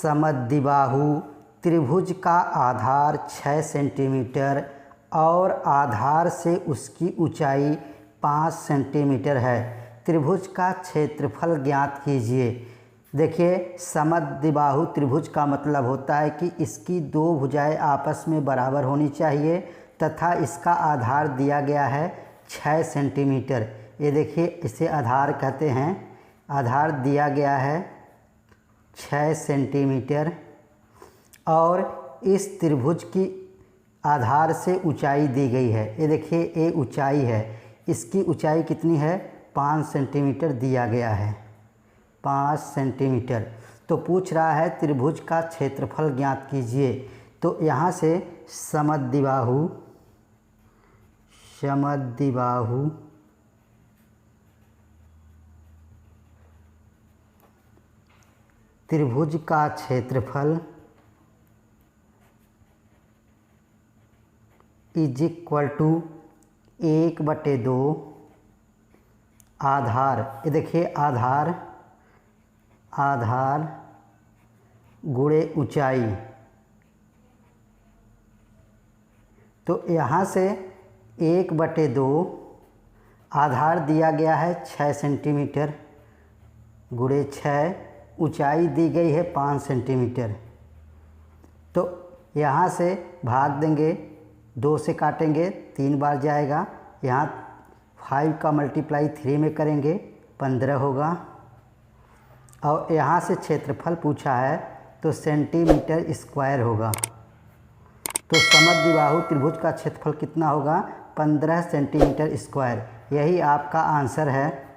समद्विबाहु त्रिभुज का आधार 6 सेंटीमीटर और आधार से उसकी ऊंचाई 5 सेंटीमीटर है। त्रिभुज का क्षेत्रफल ज्ञात कीजिए। देखिए, समद्विबाहु त्रिभुज का मतलब होता है कि इसकी दो भुजाएं आपस में बराबर होनी चाहिए तथा इसका आधार दिया गया है 6 सेंटीमीटर। ये देखिए, इसे आधार कहते हैं। आधार दिया गया है 6 सेंटीमीटर और इस त्रिभुज की आधार से ऊंचाई दी गई है। ये देखिए, ये ऊंचाई है। इसकी ऊंचाई कितनी है? 5 सेंटीमीटर दिया गया है, 5 सेंटीमीटर। तो पूछ रहा है त्रिभुज का क्षेत्रफल ज्ञात कीजिए। तो यहाँ से समद्विबाहु त्रिभुज का क्षेत्रफल इज इक्वल टू 1/2 आधार। ये देखिए, आधार गुणे ऊंचाई। तो यहाँ से 1/2 आधार दिया गया है 6 सेंटीमीटर गुणे 6, ऊंचाई दी गई है 5 सेंटीमीटर। तो यहाँ से भाग देंगे, 2 से काटेंगे, 3 बार जाएगा। यहाँ 5 का मल्टीप्लाई 3 में करेंगे, 15 होगा। और यहाँ से क्षेत्रफल पूछा है तो सेंटीमीटर स्क्वायर होगा। तो समद्विबाहु त्रिभुज का क्षेत्रफल कितना होगा? 15 सेंटीमीटर स्क्वायर। यही आपका आंसर है।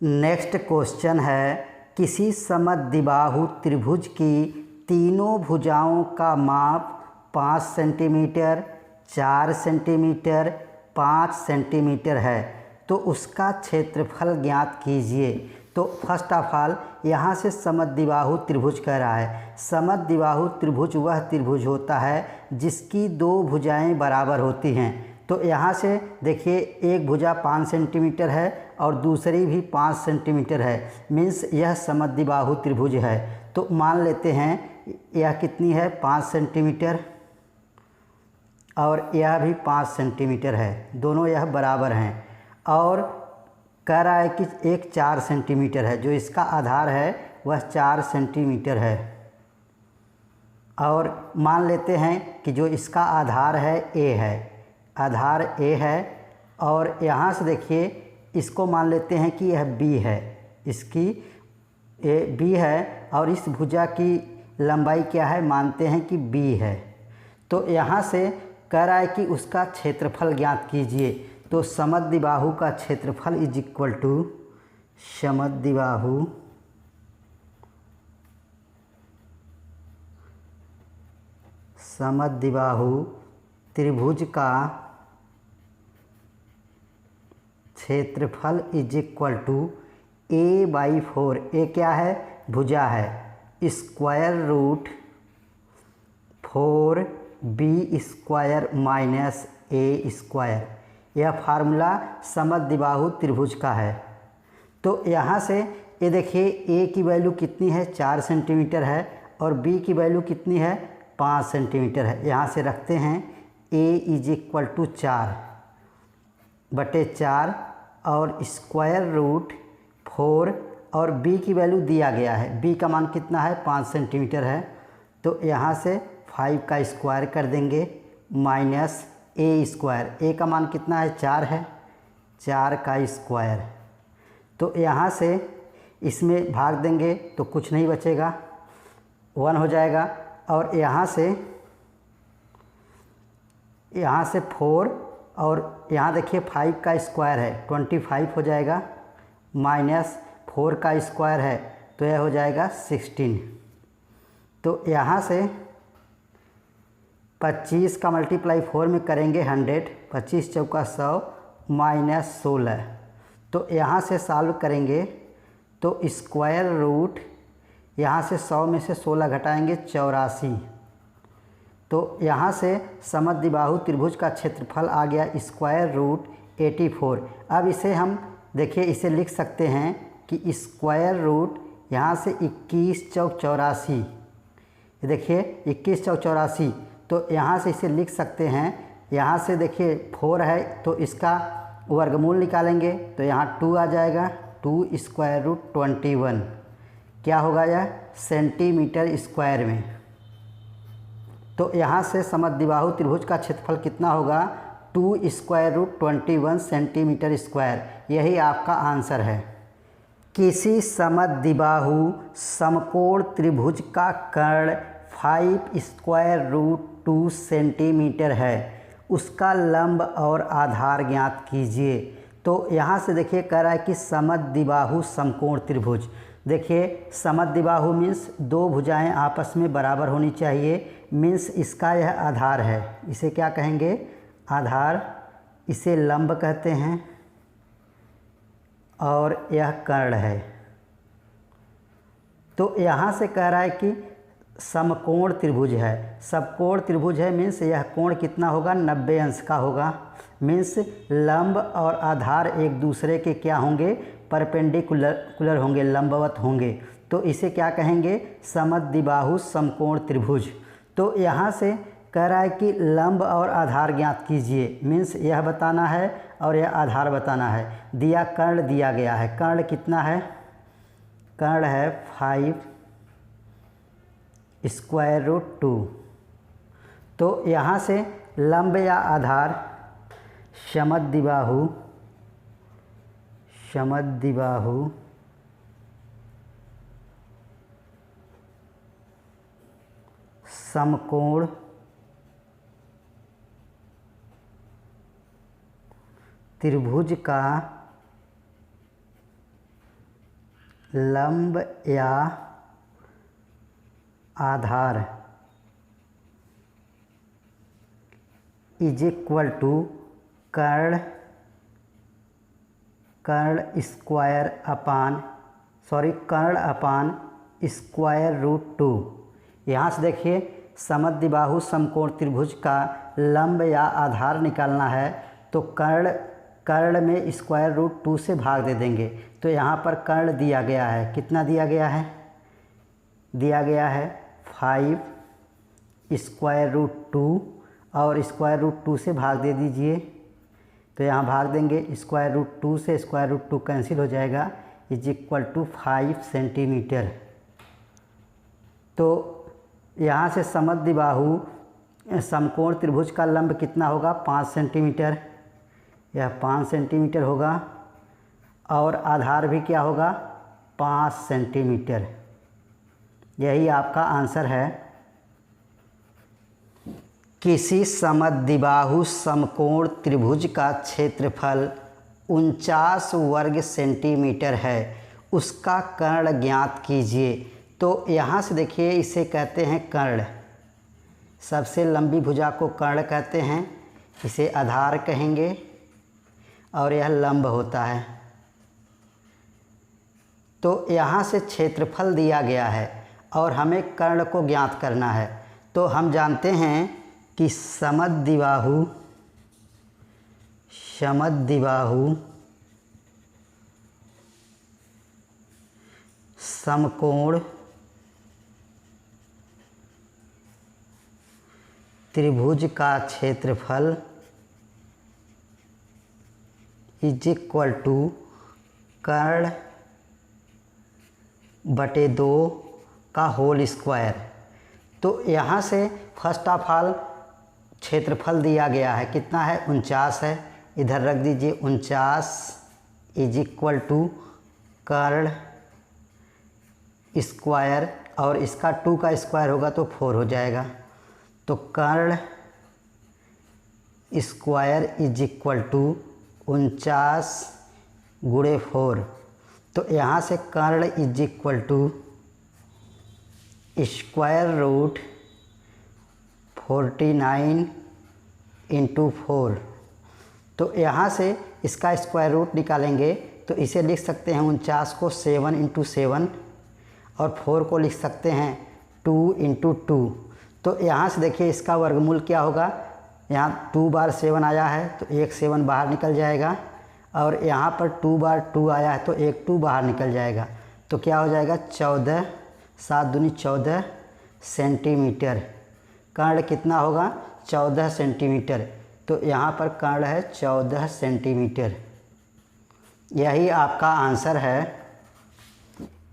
नेक्स्ट क्वेश्चन है, किसी समद्विबाहु त्रिभुज की तीनों भुजाओं का माप 5 सेंटीमीटर, 4 सेंटीमीटर, 5 सेंटीमीटर है, तो उसका क्षेत्रफल ज्ञात कीजिए। तो फर्स्ट ऑफ ऑल यहाँ से समद्विबाहु त्रिभुज कह रहा है। समद्विबाहु त्रिभुज वह त्रिभुज होता है जिसकी दो भुजाएं बराबर होती हैं। तो यहाँ से देखिए, एक भुजा 5 सेंटीमीटर है और दूसरी भी 5 सेंटीमीटर है, मीन्स यह समद्विबाहु त्रिभुज है। तो मान लेते हैं यह कितनी है? 5 सेंटीमीटर और यह भी 5 सेंटीमीटर है, दोनों यह बराबर हैं। और कह रहा है कि एक 4 सेंटीमीटर है, जो इसका आधार है वह 4 सेंटीमीटर है। और मान लेते हैं कि जो इसका आधार है ए है, आधार ए है। और यहाँ से देखिए, इसको मान लेते हैं कि यह बी है, इसकी ए बी है और इस भुजा की लंबाई क्या है? मानते हैं कि बी है। तो यहाँ से कह रहा है कि उसका क्षेत्रफल ज्ञात कीजिए। तो समद्विबाहु का क्षेत्रफल इज इक्वल टू समद्विबाहु त्रिभुज का क्षेत्रफल इज इक्वल टू a/4। ए क्या है? भुजा है। Square root 4b² minus a²। यह फार्मूला समद्विबाहु त्रिभुज का है। तो यहाँ से ये देखिए, ए की वैल्यू कितनी है? 4 सेंटीमीटर है और बी की वैल्यू कितनी है? 5 सेंटीमीटर है। यहाँ से रखते हैं a इज इक्वल टू 4/4 और स्क्वायर रूट 4 और b की वैल्यू दिया गया है। b का मान कितना है? 5 सेंटीमीटर है। तो यहाँ से 5 का स्क्वायर कर देंगे माइनस a²। a का मान कितना है? 4 है, 4 का स्क्वायर। तो यहाँ से इसमें भाग देंगे तो कुछ नहीं बचेगा, 1 हो जाएगा। और यहाँ से 4 और यहाँ देखिए 5 का स्क्वायर है, 25 हो जाएगा, माइनस 4 का स्क्वायर है तो यह हो जाएगा 16। तो यहाँ से 25 का मल्टीप्लाई 4 में करेंगे 100, 25 चौका 100 माइनस 16। तो यहाँ से सॉल्व करेंगे तो स्क्वायर रूट, यहाँ से 100 में से 16 घटाएंगे 84। तो यहाँ से समद्विबाहु त्रिभुज का क्षेत्रफल आ गया स्क्वायर रूट 84। अब इसे हम देखिए, इसे लिख सकते हैं कि स्क्वायर रूट यहाँ से 21 चौक 84, ये देखिए 21 चौक 84, तो यहाँ से इसे लिख सकते हैं। यहाँ से देखिए 4 है तो इसका वर्गमूल निकालेंगे तो यहाँ 2 आ जाएगा, 2 स्क्वायर रूट 21 क्या होगा यह सेंटीमीटर स्क्वायर में। तो यहाँ से समद्विबाहु त्रिभुज का क्षेत्रफल कितना होगा 2 स्क्वायर रूट 21 सेंटीमीटर स्क्वायर, यही आपका आंसर है। किसी समद्विबाहु समकोण त्रिभुज का कर्ण 5 स्क्वायर रूट 2 सेंटीमीटर है, उसका लंब और आधार ज्ञात कीजिए। तो यहाँ से देखिए कह रहा है कि समद्विबाहु समकोण त्रिभुज। देखिए समद्विबाहु मीन्स दो भुजाएं आपस में बराबर होनी चाहिए, मीन्स इसका यह आधार है, इसे क्या कहेंगे आधार, इसे लंब कहते हैं और यह कर्ण है। तो यहाँ से कह रहा है कि समकोण त्रिभुज है, समकोण त्रिभुज है मीन्स यह कोण कितना होगा 90 अंश का होगा, मीन्स लंब और आधार एक दूसरे के क्या होंगे परपेंडिकुलर होंगे, लंबवत होंगे। तो इसे क्या कहेंगे समद्विबाहु समकोण त्रिभुज। तो यहाँ से कह रहा है कि लंब और आधार ज्ञात कीजिए, मीन्स यह बताना है और यह आधार बताना है। दिया कर्ण दिया गया है, कर्ण कितना है, कर्ण है 5 स्क्वायर रूट 2। तो यहाँ से लंब या आधार समद्विबाहु समकोण त्रिभुज का लंब या आधार इज इक्वल टू कर्ण अपान स्क्वायर रूट 2। यहाँ से देखिए समद्विबाहु समकोण त्रिभुज का लंब या आधार निकालना है तो कर्ण में स्क्वायर रूट 2 से भाग दे देंगे। तो यहाँ पर कर्ण दिया गया है, कितना दिया गया है, दिया गया है 5 स्क्वायर रूट 2 और स्क्वायर रूट 2 से भाग दे दीजिए। तो यहाँ भाग देंगे स्क्वायर रूट 2 से स्क्वायर रूट 2 कैंसिल हो जाएगा, इज इक्वल टू 5 सेंटीमीटर। तो यहाँ से समद्विबाहु समकोण त्रिभुज का लंब कितना होगा 5 सेंटीमीटर, यह 5 सेंटीमीटर होगा और आधार भी क्या होगा 5 सेंटीमीटर, यही आपका आंसर है। किसी समद्विबाहु समकोण त्रिभुज का क्षेत्रफल 49 वर्ग सेंटीमीटर है, उसका कर्ण ज्ञात कीजिए। तो यहाँ से देखिए इसे कहते हैं कर्ण, सबसे लंबी भुजा को कर्ण कहते हैं, इसे आधार कहेंगे और यह लंब होता है। तो यहाँ से क्षेत्रफल दिया गया है और हमें कर्ण को ज्ञात करना है। तो हम जानते हैं कि समद्विबाहु समकोण त्रिभुज का क्षेत्रफल इज इक्वल टू कर्ण बटे 2 का होल स्क्वायर। तो यहाँ से फर्स्ट ऑफ ऑल क्षेत्रफल दिया गया है, कितना है 49 है, इधर रख दीजिए 49 इज इक्वल टू कर्ण स्क्वायर और इसका 2 का स्क्वायर होगा तो 4 हो जाएगा। तो कर्ण स्क्वायर इज इक्वल टू 49 गुणे 4। तो यहाँ से कर्ण is equal to square root 49 into 4। तो यहाँ से इसका स्क्वायर रूट निकालेंगे तो इसे लिख सकते हैं 49 को 7 इंटू 7 और 4 को लिख सकते हैं 2 इंटू 2। तो यहाँ से देखिए इसका वर्गमूल क्या होगा, यहाँ 2 बार 7 आया है तो एक 7 बाहर निकल जाएगा और यहाँ पर 2 बार 2 आया है तो एक 2 बाहर निकल जाएगा। तो क्या हो जाएगा 14, 7 दूनी 14, सेंटीमीटर। कर्ण कितना होगा? 14 सेंटीमीटर। तो यहाँ पर कर्ण है 14 सेंटीमीटर। यही आपका आंसर है।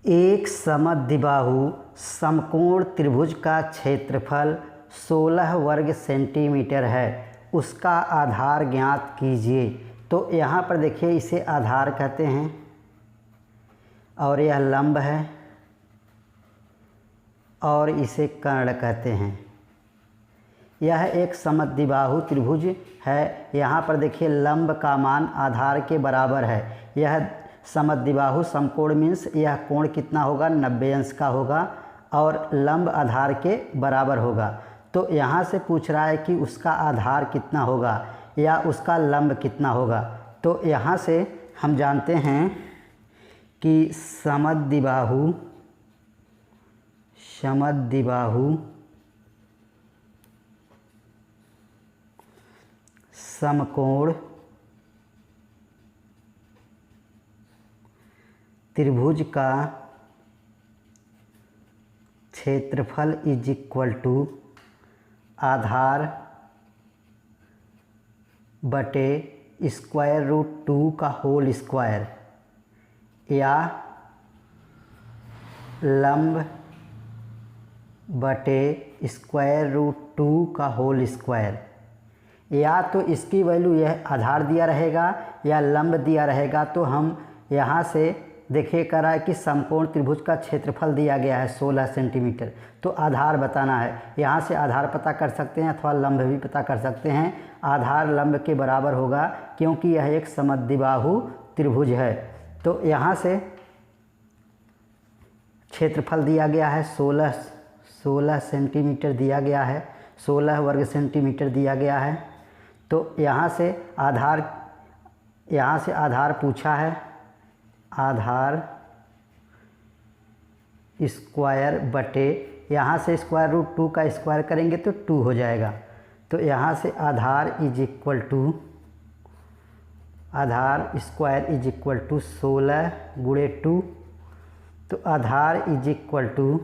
एक समद्विबाहु समकोण त्रिभुज का क्षेत्रफल 16 वर्ग सेंटीमीटर है, उसका आधार ज्ञात कीजिए। तो यहाँ पर देखिए, इसे आधार कहते हैं और यह लंब है और इसे कर्ण कहते हैं। यह एक समद्विबाहु त्रिभुज है। यहाँ पर देखिए, लंब का मान आधार के बराबर है। यह समद्विबाहु समकोण मीन्स यह कोण कितना होगा? 90 अंश का होगा और लंब आधार के बराबर होगा। तो यहाँ से पूछ रहा है कि उसका आधार कितना होगा या उसका लंब कितना होगा। तो यहाँ से हम जानते हैं कि समद्विबाहु समकोण त्रिभुज का क्षेत्रफल इज इक्वल टू आधार बटे स्क्वायर रूट 2 का होल स्क्वायर या लंब बटे स्क्वायर रूट 2 का होल स्क्वायर। या तो इसकी वैल्यू यह आधार दिया रहेगा या लंब दिया रहेगा। तो हम यहाँ से देखिए कर रहा है कि समकोण त्रिभुज का क्षेत्रफल दिया गया है 16 सेंटीमीटर। तो आधार बताना है। यहाँ से आधार पता कर सकते हैं अथवा लंब भी पता कर सकते हैं। आधार लंब के बराबर होगा क्योंकि यह एक समद्विबाहु त्रिभुज है। तो यहाँ से क्षेत्रफल दिया गया है 16 सेंटीमीटर दिया गया है, 16 वर्ग सेंटीमीटर दिया गया है। तो यहाँ से आधार पूछा है, आधार स्क्वायर बटे, यहाँ से स्क्वायर रूट 2 का स्क्वायर करेंगे तो 2 हो जाएगा। तो यहाँ से आधार इज इक्वल टू, आधार स्क्वायर इज इक्वल टू 16 गुणे 2। तो आधार is equal to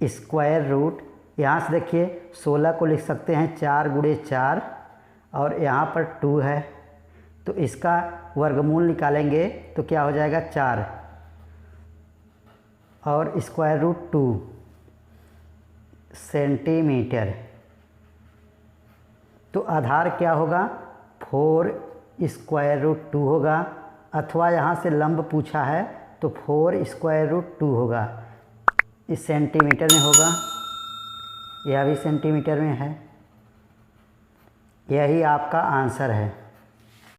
square root, यहाँ से देखिए 16 को लिख सकते हैं 4 गुणे 4 और यहाँ पर 2 है। तो इसका वर्गमूल निकालेंगे तो क्या हो जाएगा? 4 और स्क्वायर रूट 2 सेंटीमीटर। तो आधार क्या होगा? 4 स्क्वायर रूट 2 होगा, अथवा यहाँ से लंब पूछा है तो 4 स्क्वायर रूट 2 होगा। इस सेंटीमीटर में होगा, यह भी सेंटीमीटर में है। यही आपका आंसर है।